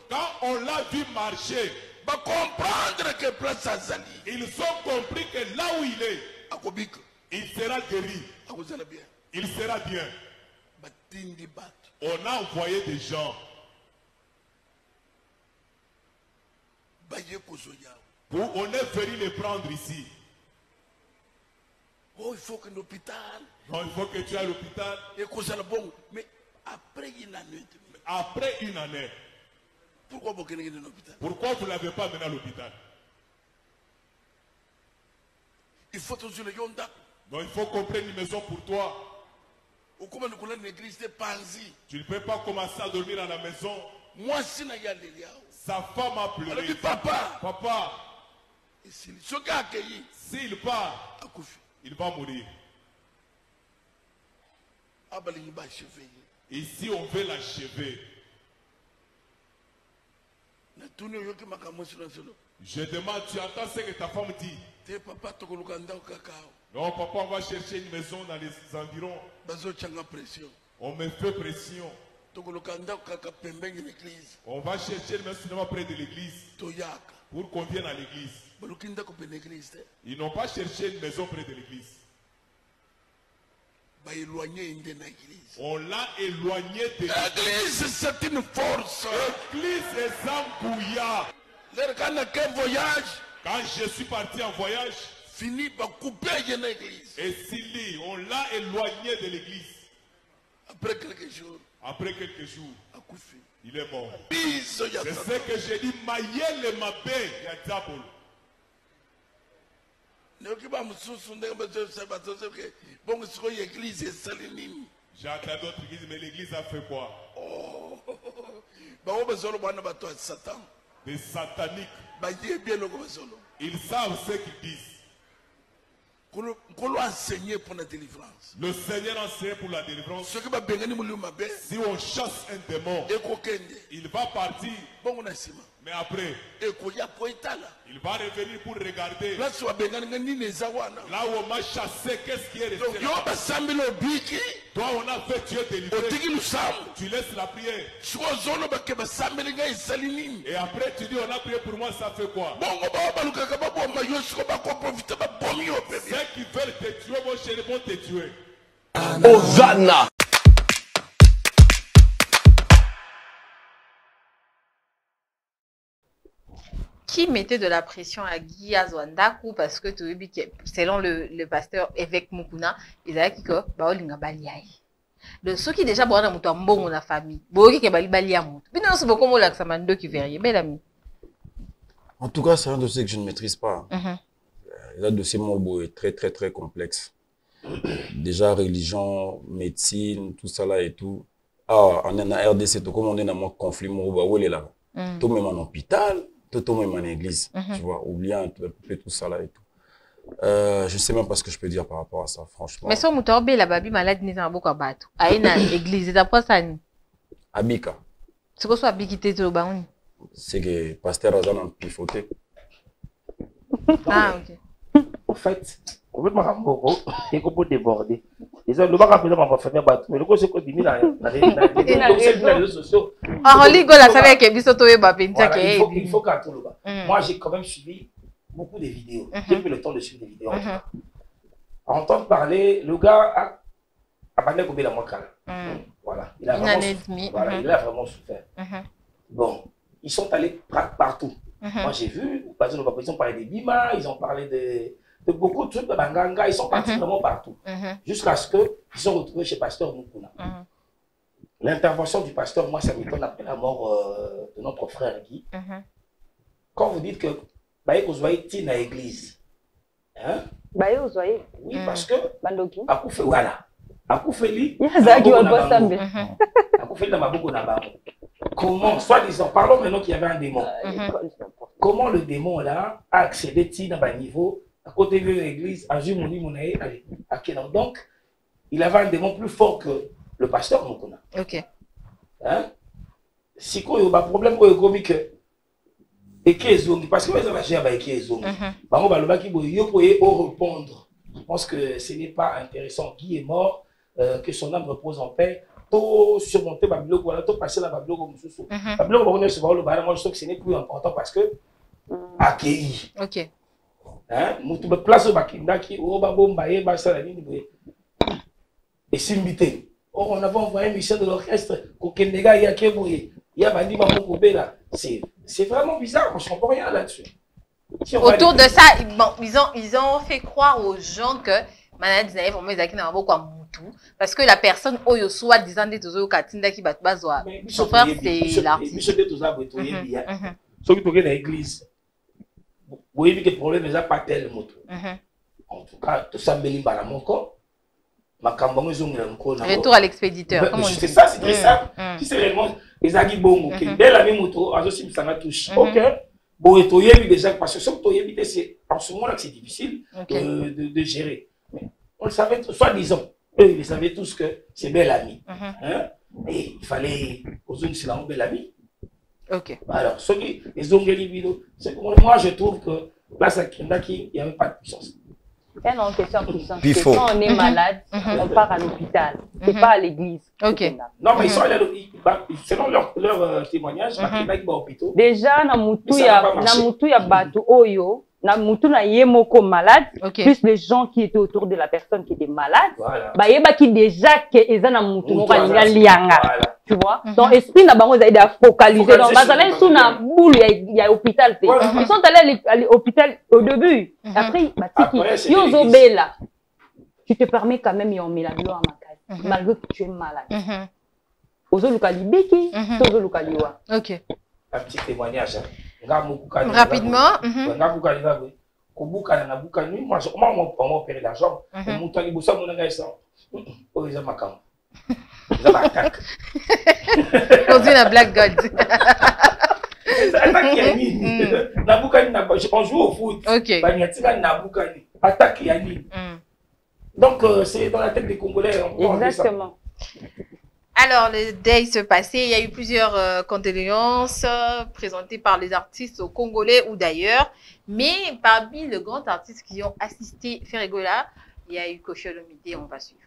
Quand on l'a vu marcher, ils ont compris que là où il est, il sera guéri. Il sera bien. On a envoyé des gens pour on est venu les prendre ici. Oh, il faut que l'hôpital. Non, il faut que tu ailles à l'hôpital. Mais après une année. Après une année. Pourquoi vous n'allez pas à l'hôpital? Pourquoi vous ne l'avez pas mené à l'hôpital? Il faut toujours le yonda. Non, il faut qu'on prenne une maison pour toi. Tu ne peux pas commencer à dormir à la maison. Moi, sa femme a pleuré. Papa, s'il part, il va mourir. Ici, on veut l'achever. Je demande, tu entends ce que ta femme dit? Non, papa, on va chercher une maison dans les environs. On me fait pression. On va chercher une maison près de l'église pour qu'on vienne à l'église. Ils n'ont pas cherché une maison près de l'église. On l'a éloigné de l'église. C'est une force. L'église est Zambouya. Quand je suis parti en voyage, fini par couper l'église. Et Sili, on l'a éloigné de l'église. Après quelques jours, il est mort. C'est ce que j'ai dit. Mayele Mabé, Yadabol. J'ai entendu d'autres églises, mais l'église a fait quoi? Des sataniques. Ils savent ce qu'ils disent. qu'on a enseigné pour la délivrance. Le Seigneur enseigne pour la délivrance. Si on chasse un démon, il va partir. Mais après, il va revenir pour regarder. Là où on m'a chassé, qu'est-ce qui est resté? Toi, on a fait Dieu délivrer. Tu laisses la prière. Et après, tu dis, on a prié pour moi, ça fait quoi? Ceux qui veulent te tuer, mon chéri, vont te tuer. Hosanna! Qui mettait de la pression à Guy Azwandaku parce que selon le pasteur évêque Mukuna, ils avaient dit que Baolinga Baliaï. Donc ceux qui déjà boivent dans bon la famille, bogi qui bali baliamut. Mais non, c'est beaucoup moins l'axamando qui verrait. Bel ami. En tout cas, c'est un dossier que je ne maîtrise pas. Le dossier Mobo est très très très complexe. Déjà religion, médecine, tout ça là et tout. Ah, on est en RDC, tout comme on est dans mon conflit Mobo, où est là? Tout même en hôpital. Tout même en église, tu vois, oublier un peu tout ça là et tout. Je sais même pas ce que je peux dire par rapport à ça, franchement. Mais si on a la babi malade, n'est pas beaucoup à battre. À une église, c'est après ça. Abika. C'est quoi ça, Abiki Tezo Baouni? C'est que pasteur Azan a pifoté. Ah, ok. En fait, complètement ramboro, et qu'on peut déborder. Les hommes ne vont pas rappeler ma famille à battre. Mais le coup, c'est qu'on dit dans les réseaux sociaux. Ah, on lit la savait que Bissoto est babé. Il faut qu'à tout le bas. Moi, j'ai quand même suivi beaucoup de vidéos. J'ai pris le temps de suivre des vidéos. À entendre parler, le gars a parlé comme il a manqué. Voilà. Il a vraiment souffert. Bon, ils sont allés partout. Moi, j'ai vu, par exemple, ils ont parlé des Bima, ils ont parlé de beaucoup de trucs de Banganga, ils sont partis vraiment partout. Jusqu'à ce qu'ils se sont retrouvés chez Pasteur Mukuna. L'intervention du pasteur, moi, ça m'étonne après la mort de notre frère Guy. Quand vous dites que vous voyez Tina l'église, hein? Oui, parce que Akoufé, voilà. Akoufeli, comment, soi-disant, parlons maintenant qu'il y avait un démon. Comment le démon là a accédé Tina à niveau à côté de l'église, à Jumoni Monae, à Kenan. Donc, il avait un démon plus fort que le pasteur Mukuna. Ok. Hein? Si il y a un problème, il y a un problème et qui parce que vous avez géré avec qui est zone. Répondre. Je pense que ce n'est pas intéressant. Guy est mort, que son âme repose en paix. Tout surmonter Babylone, voilà, tout passer la Babylone comme sous. Babylone, moi je trouve que ce n'est plus important parce que accueilli. Ok. Hein? Moutou place au Bakinda qui au Babombaye, Bassalani, et Simbité. Or, on avait envoyé un musicien de l'orchestre, Kokendega, Yakeboye, Yabandi Mamokobela. C'est vraiment bizarre, on ne comprend rien là-dessus. Si autour de ça, ils ont fait croire aux gens que parce que la personne oyo soit disant des tozo katinda qui bat bazwa son frère c'est l'artiste. Ceux qui sont dans l'église, vous voyez que le problème n'est pas tel moto. En tout cas, tout ça me à mon corps. Retour à l'expéditeur. C'est ça, c'est très simple. Si c'est réellement les agis bongo, dès la même moto, ça m'a touché. Ok. Bon, et toi, déjà, parce que c'est en ce moment-là que c'est difficile de gérer. Mais on le savait, soi-disant, eux, ils savaient tous que c'est bel ami. Et il fallait poser une belle amie. Ok. Alors, ceux qui, les ongues c'est comme moi, je trouve que là, il n'y avait pas de puissance. Il y a une question de puissance. Quand on est malade, on part à l'hôpital. C'est pas à l'église. Ok. Non, mais ils sont allés selon leur témoignage, ils vont hôpital. Déjà, na mutu ya batu oyo, na mutu na yemoko malade, plus les gens qui étaient autour de la personne qui était malade, bah yeba qui déjà que eza na mutu mo kalinga lianga. Tu vois? Donc esprit na bango zaida focaliser donc bazala sous na boule ya hôpital té. Ils sont allés à l'hôpital au début. Après batiki yozo bela. Tu te permets quand même yon milagro à ma case malgré que tu es malade. Ozo lukali beki, tozo lukali wa. OK. Un petit témoignage. Rapidement. Moi, on m'a opéré la jambe. Mon temps, il bosse, mon engagement. Oh, ils ont ma camp. Ils ont ma attaque. On dit la Black God. On joue au foot. Ok. attaque Yannick. Donc, c'est dans la tête des Congolais. Exactement. Alors, le deuil se passait. Il y a eu plusieurs condoléances présentées par les artistes congolais ou d'ailleurs. Mais parmi les grands artistes qui ont assisté Ferregola, il y a eu Koffi Olomide. On va suivre.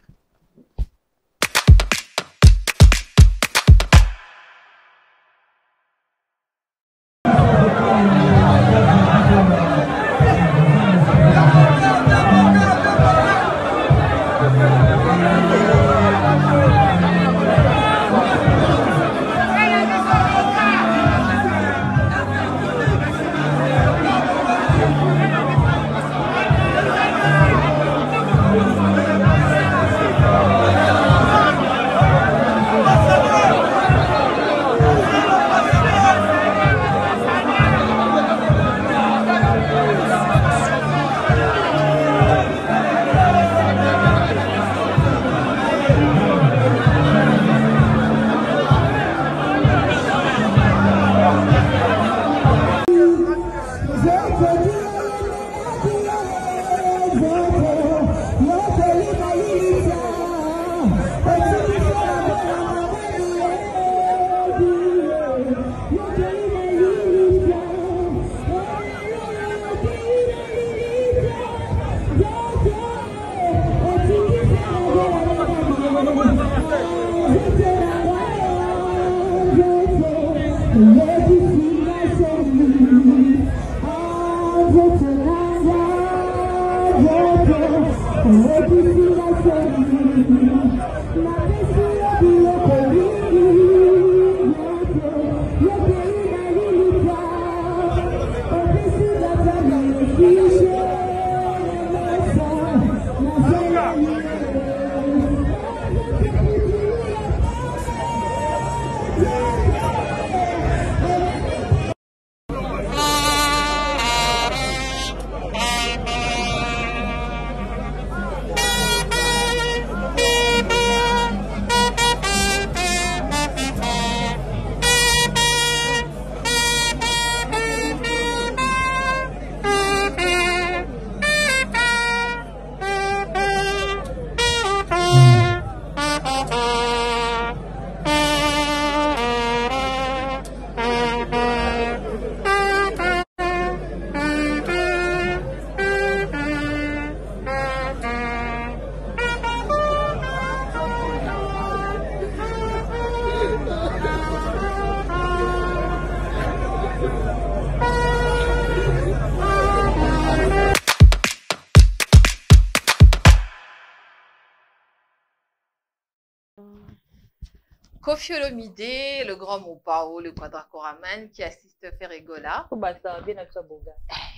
Koffi Olomide, le grand Mopao, le quadracoraman qui assiste Ferregola.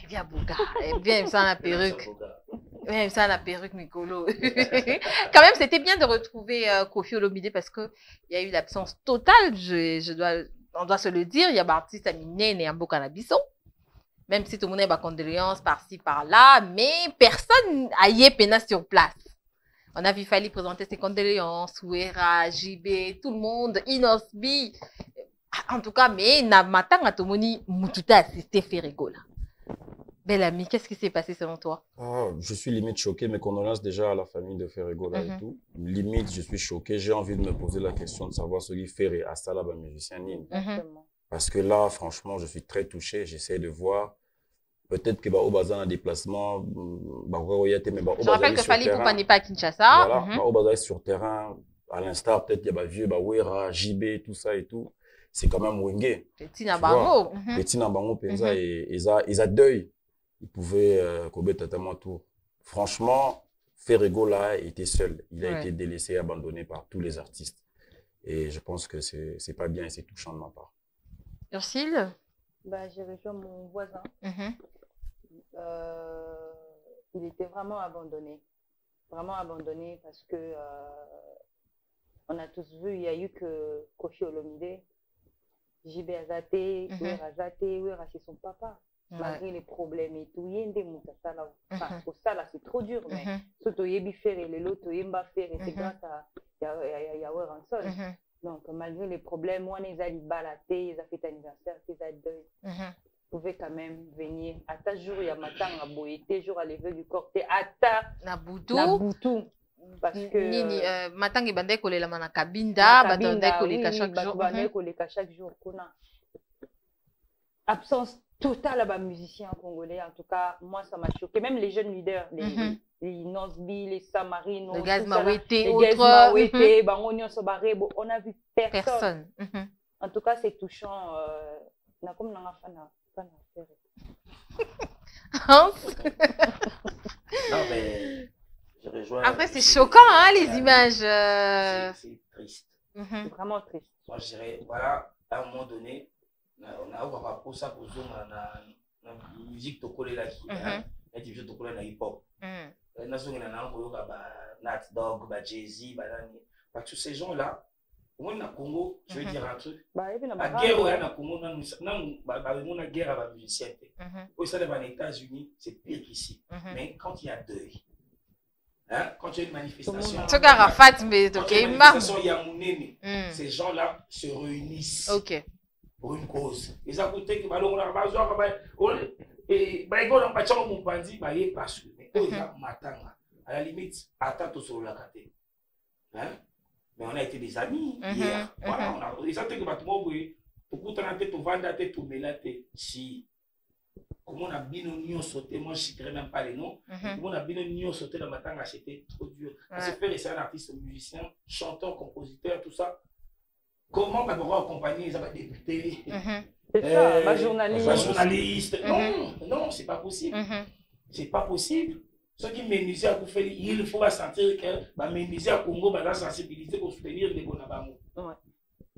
Bien Bouga, bien ça la perruque. Bien ça la perruque Mikolo. Quand même, c'était bien de retrouver Koffi Olomide parce qu'il y a eu l'absence totale, on doit se le dire. Il y a artiste Aminé et Ambo Canabiso. Même si tout le monde a des condoléances par-ci, par-là, mais personne n'a eu peine sur place. On a vu Fali présenter ses condoléances, Ouera, JB, tout le monde, Inosbi. En tout cas, mais Namata Ngatomoni Mututa assisté Ferregola. Bel ami, qu'est-ce qui s'est passé selon toi? Je suis limite choqué, mes condoléances déjà à la famille de Ferregola et tout. Limite, je suis choqué. J'ai envie de me poser la question de savoir ce qui fait à ça là-bas, musicien Nîmes. Parce que là, franchement, je suis très touché. J'essaie de voir. Peut-être que au bazar un déplacement, je rappelle que Fali Poupa n'est pas à Kinshasa. Voilà, au bazar sur terrain, à l'instar peut-être il y a vieux Ouera, JB, tout ça et tout. C'est quand même Wenge. Petit Nabango. Petit Nabango, Penza et ils a deuil. Ils pouvaient cober totalement tout. Franchement, Ferregola était seul. Il a été délaissé, abandonné par tous les artistes. Et je pense que c'est pas bien et c'est touchant de ma part. Ursule? J'ai rejoint mon voisin. Il était vraiment abandonné. Vraiment abandonné parce que on a tous vu, il y a eu que Koffi Olomide, JB Azaté, Ouera Azaté, Ouera c'est son papa. Malgré les problèmes et tout, il y a des mots ça là c'est trop dur, mais ce que tu faire et l'autre tu faire et c'est grâce à Ouera Donc malgré les problèmes, on les a balatés, ils ont fait anniversaire, ils ont deuil. pouvez quand même venir. À ta jour, il y a matin à boyété, jour à lever du corps, à ta Naboutou. Parce que matin il bandé coller la main à cabinda, bandé coller chaque jour. Absence totale à musiciens congolais. En tout cas, moi ça m'a choqué. Même les jeunes leaders, les Nosby, les Samarino, les Gaz Mawete, on a vu personne. En tout cas, c'est touchant. Non, mais je rejoins. Après, c'est choquant, hein, les images. C'est triste. C'est vraiment triste. Moi, je dirais, voilà, à un moment donné, on a eu pour ça pour la musique tokole là qui est division tokole na hip hop. Na zone na nango Nat Dog, Jay-Z, tous ces gens là. Au moins, Congo, je veux dire un truc. La guerre, ouais, na Congo, la guerre à la musiciens. Au sein des États-Unis, c'est pire qu'ici. Mais quand il y a deuil, hein, quand il y a une manifestation, ces gens-là se réunissent pour une cause. Ils ont écouté que à la limite, attends sur la carte. Mais on a été des amis hier. Voilà, on a ils ont été que beaucoup de si comment on a bien sauté, moi je ne même pas les noms. Comment on a bien sauté dans ma tanga, c'était trop dur. C'est faire c'est un artiste, musicien, chanteur, compositeur, tout ça. Comment on va accompagner les députés, journalistes? Non, c'est pas possible. C'est pas possible. Ceux qui ménusent à faire, il faut sentir que les ménusés à Congo va sensibiliser pour soutenir les bonabamos. On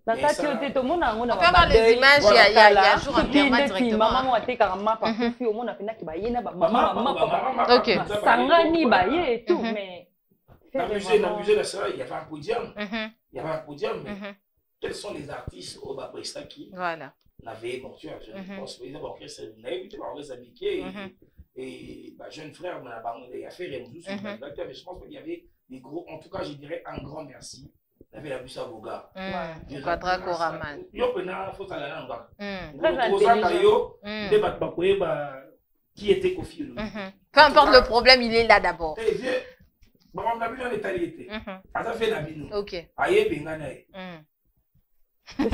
peut avoir les images, il y a un jour en terme directement. La musée, il y avait un podium. Il y avait un podium, mais quels sont les artistes au Babrista qui n'avaient bon, tu vois, je pense que les orchestres, vous n'avez vu, les habitués. Et jeune frère, il a fait Remzou sur le directeur, mais je pense qu'il y avait des gros, en tout cas, je dirais un grand merci. Il avait la bus à Boga. Quadra Koraman. Qui était Kofi Olomide. Peu importe le problème, il est là d'abord. Bon, on a vu dans l'étalité. Ça fait la bino. Ok. Aïe, Benganaï. Ils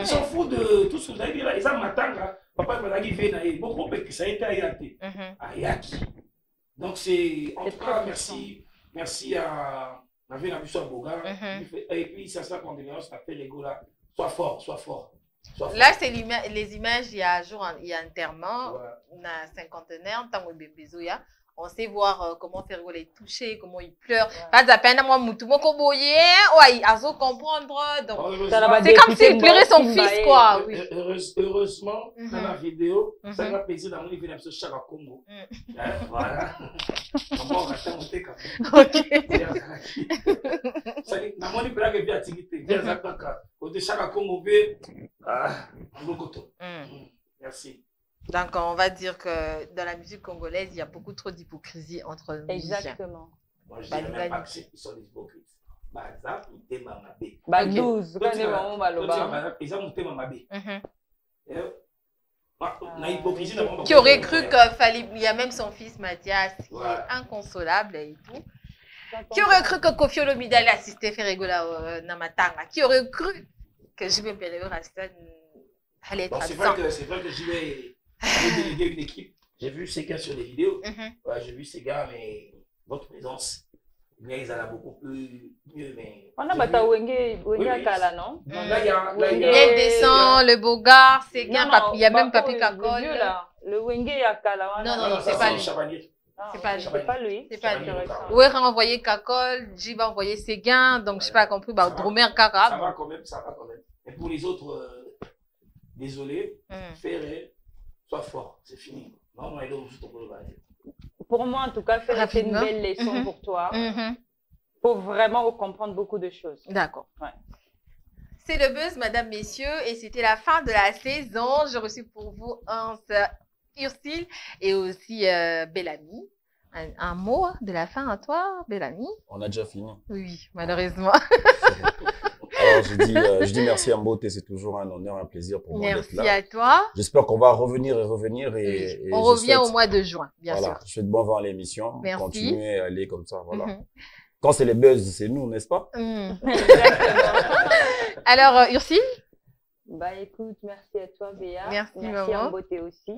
s'en foutent de tout ce que vous avez dit là. Ils ont m'attendent là. Papa m'a dit que beaucoup de ça a été Ayaki. Ayaki. Donc c'est en tout cas merci à la ville à Boga. Et puis ça ça condoléance ça fait l'ego là. Sois fort. Là, c'est les images, il y a un jour, il y a un enterrement, on a cinquantenaire, on sait voir comment Fergo est touché, comment il pleure. Pas à peine, moi, tout le monde a comprendre. C'est comme s'il pleurait son fils, quoi. Heureusement, dans la vidéo, ça m'a plaisir dans mon livre de Chaka Congo. Voilà. Ok. Merci. Donc, on va dire que dans la musique congolaise, il y a beaucoup trop d'hypocrisie entre les musiciens. Exactement. Moi, je dirais même pas qu'ils sont des hypocrites. Qui aurait cru qu'il fallait... Il y a même son fils Mathias qui est inconsolable et tout. Qui aurait cru que Kofi Olomide allait assister Ferregola Namatanga? Qui aurait cru que je vais Péreo Rastan allait être absent? C'est vrai que je vais déléguer une équipe. J'ai vu ces gars sur les vidéos. J'ai vu ces gars, mais votre présence, ils allaient beaucoup plus mieux. Mais on a battu Wenge Akala, non? Il descend, le Bogart, c'est bien. Il y a même Papi Kakol. Le Wenge Akala. Non, c'est pas lui. C'est pas lui. C'est pas lui. Ouera a envoyé Kakol, J va envoyer Séguin, donc je n'ai pas compris. Dromer Kara. Ça va quand même. Et pour les autres, désolé, Ferré, sois fort, c'est fini. Non, pour moi, en tout cas, Ferré, c'est une belle leçon pour toi. Pour vraiment comprendre beaucoup de choses. D'accord. C'est le buzz, mesdames, messieurs, et c'était la fin de la saison. J'ai reçu pour vous Ursule et aussi Bellamy. Un mot de la fin à toi, Bellamy? On a déjà fini. Oui, malheureusement. Alors, je dis merci à Mbote, c'est toujours un honneur, un plaisir pour moi d'être là. Merci à toi. J'espère qu'on va revenir et revenir. Et on revient au mois de juin, bien sûr. Je souhaite bon vent à l'émission. Merci. Continuez à aller comme ça, voilà. Quand c'est les buzz, c'est nous, n'est-ce pas? Alors, Ursule? Bah écoute, merci à toi, Béa. Merci à Mbote aussi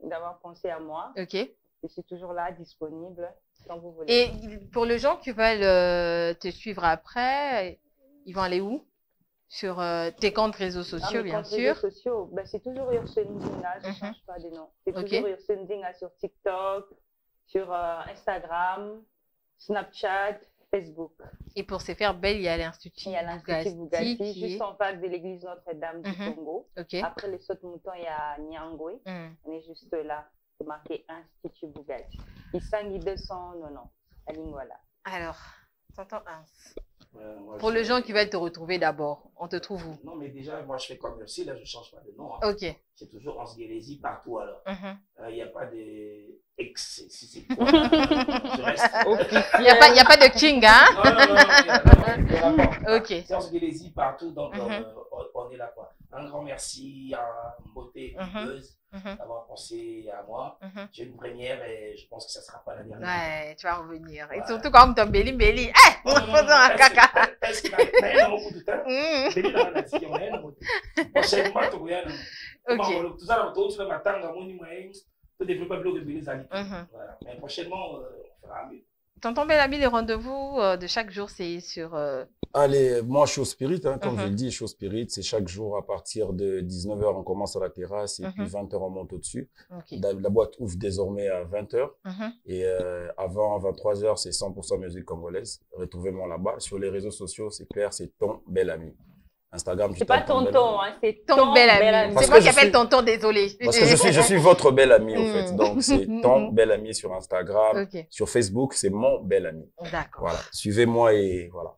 d'avoir pensé à moi. Ok. Je suis toujours là, disponible, quand vous voulez. Et pour les gens qui veulent te suivre après, ils vont aller où? Sur tes comptes réseaux sociaux, bien sûr. Réseaux sociaux, ben, c'est toujours Ursule Ndinga, je ne change pas de nom. C'est toujours Ursule Ndinga sur TikTok, sur Instagram, Snapchat, Facebook. Et pour se faire belle, il y a l'Institut Bugatti, juste en face de l'église Notre-Dame du Congo. Après les sauts de mouton, il y a Nyangwe. On est juste là. C'est marqué Institut Bugatti. Il s'en 290 à Lingwala. Alors, t'entends pour les gens qui veulent te retrouver d'abord, on te trouve où? Non, mais déjà, moi, je fais comme aussi, là, je ne change pas de nom. Hein. Ok. C'est toujours en Sgélésie partout, alors. Il n'y a pas de ex, si c'est quoi. Je reste. Il n'y a pas de king, hein? Non. Ok. C'est en Sgélésie partout, donc on est là, quoi. Un grand merci à Mbote Buzz d'avoir pensé à moi. J'ai une première et je pense que ça ne sera pas la dernière. Ouais, tu vas revenir. Et surtout quand on Béli. Eh, on va faire un caca. Est-ce qu'il y a un beaucoup de temps? Béli dans la nation, on a un mot. Prochainement, tu regardes. Tout ça, on se fait matin, on peut développer un blog de Béli Zali. Voilà. Mais prochainement, on fera mieux. Tonton Bellamy, les rendez-vous de chaque jour, c'est sur... Allez, moi, je suis au Spirit, hein, comme je le dis, je suis au Spirit. C'est chaque jour à partir de 19h, on commence à la terrasse et puis 20h, on monte au-dessus. La boîte ouvre désormais à 20h. Et avant 23h, c'est 100% musique congolaise. Retrouvez-moi là-bas. Sur les réseaux sociaux, c'est clair, c'est Ton Bellamy. Instagram, c'est pas tonton, hein, c'est Ton Bellamy. C'est moi qui appelle tonton, désolé. Parce que je suis votre bel ami, en fait. Donc, c'est Ton Bellamy sur Instagram. Sur Facebook, c'est Mon Bellamy. D'accord. Voilà. Suivez-moi et voilà.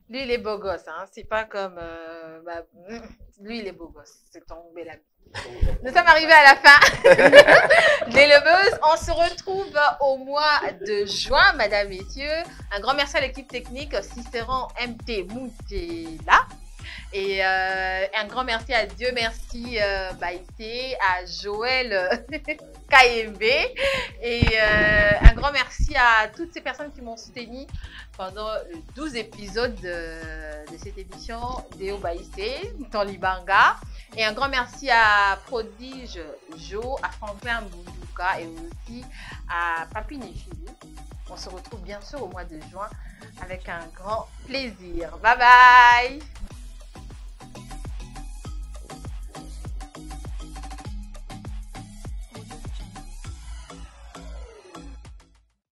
Lui, il est beau gosse, hein. C'est pas comme... lui, il est beau gosse. C'est Ton Bellamy. Nous sommes arrivés à la fin des Leveuses. On se retrouve au mois de juin, mesdames, messieurs. Un grand merci à l'équipe technique, Cicéron MT Moutela. Et un grand merci à Dieu merci Baïté, à Joël KMB et un grand merci à toutes ces personnes qui m'ont soutenu pendant les 12 épisodes de cette émission Déo Baïté, Tolibanga. Et un grand merci à Prodige Jo, à Franklin Mbouduka et aussi à Papi Nichili. On se retrouve bien sûr au mois de juin avec un grand plaisir. Bye bye!